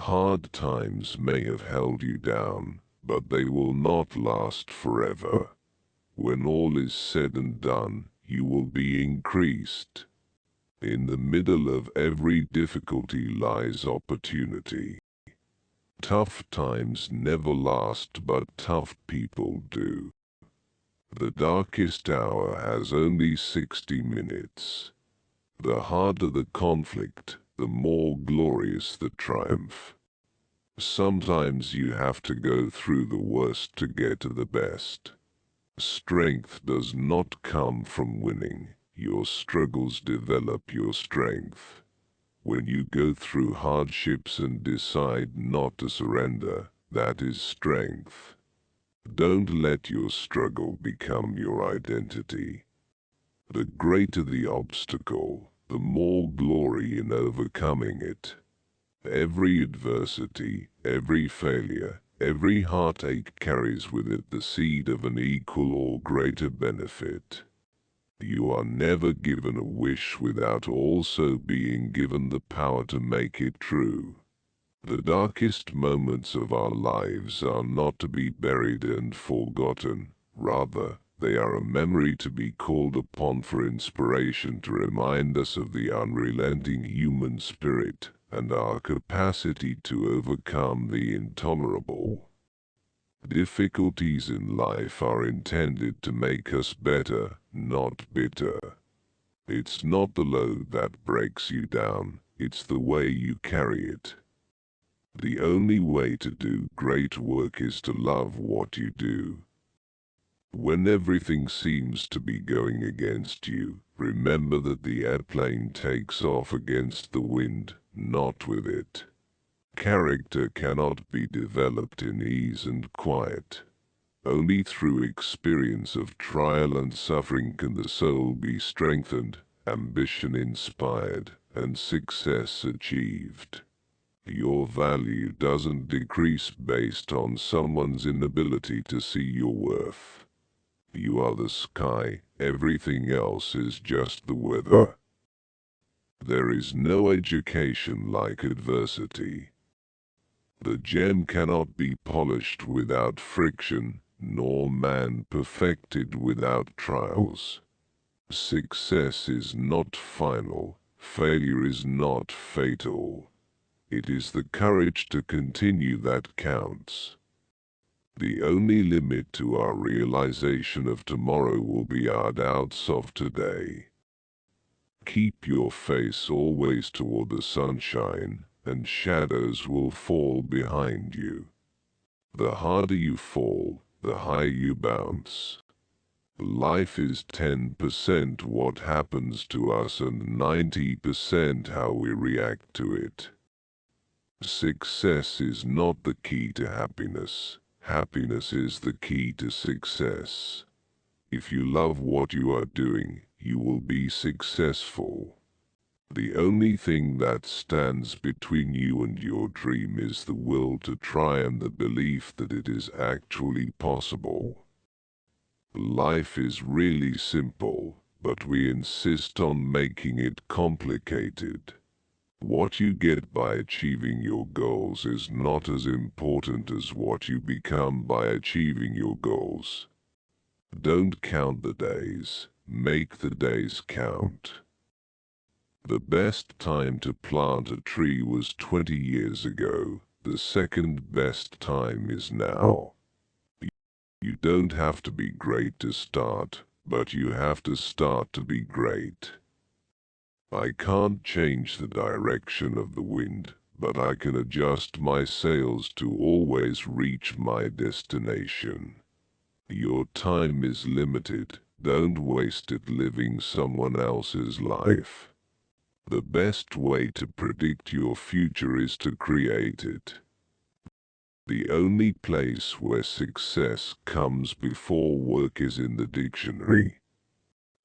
Hard times may have held you down, but they will not last forever. When all is said and done, you will be increased. In the middle of every difficulty lies opportunity. Tough times never last, but tough people do. The darkest hour has only 60 minutes. The harder the conflict, the more glorious the triumph. Sometimes you have to go through the worst to get to the best. Strength does not come from winning. Your struggles develop your strength. When you go through hardships and decide not to surrender, that is strength. Don't let your struggle become your identity. The greater the obstacle, the more glory in overcoming it. Every adversity, every failure, every heartache carries with it the seed of an equal or greater benefit. You are never given a wish without also being given the power to make it true. The darkest moments of our lives are not to be buried and forgotten. Rather, they are a memory to be called upon for inspiration to remind us of the unrelenting human spirit and our capacity to overcome the intolerable. Difficulties in life are intended to make us better, not bitter. It's not the load that breaks you down, it's the way you carry it. The only way to do great work is to love what you do. When everything seems to be going against you, remember that the airplane takes off against the wind, not with it. Character cannot be developed in ease and quiet. Only through experience of trial and suffering can the soul be strengthened, ambition inspired, and success achieved. Your value doesn't decrease based on someone's inability to see your worth. You are the sky, everything else is just the weather. There is no education like adversity. The gem cannot be polished without friction, nor man perfected without trials. Success is not final, failure is not fatal. It is the courage to continue that counts. The only limit to our realization of tomorrow will be our doubts of today. Keep your face always toward the sunshine, and shadows will fall behind you. The harder you fall, the higher you bounce. Life is 10% what happens to us and 90% how we react to it. Success is not the key to happiness. Happiness is the key to success. If you love what you are doing, you will be successful. The only thing that stands between you and your dream is the will to try and the belief that it is actually possible. Life is really simple, but we insist on making it complicated. What you get by achieving your goals is not as important as what you become by achieving your goals. Don't count the days, make the days count. The best time to plant a tree was 20 years ago. The second best time is now. You don't have to be great to start, but you have to start to be great. I can't change the direction of the wind, but I can adjust my sails to always reach my destination. Your time is limited. Don't waste it living someone else's life. The best way to predict your future is to create it. The only place where success comes before work is in the dictionary.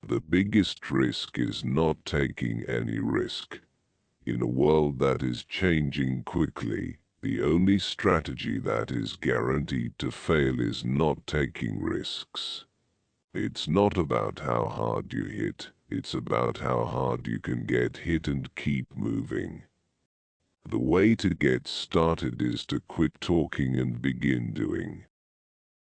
The biggest risk is not taking any risk. In a world that is changing quickly, the only strategy that is guaranteed to fail is not taking risks. It's not about how hard you hit, it's about how hard you can get hit and keep moving. The way to get started is to quit talking and begin doing.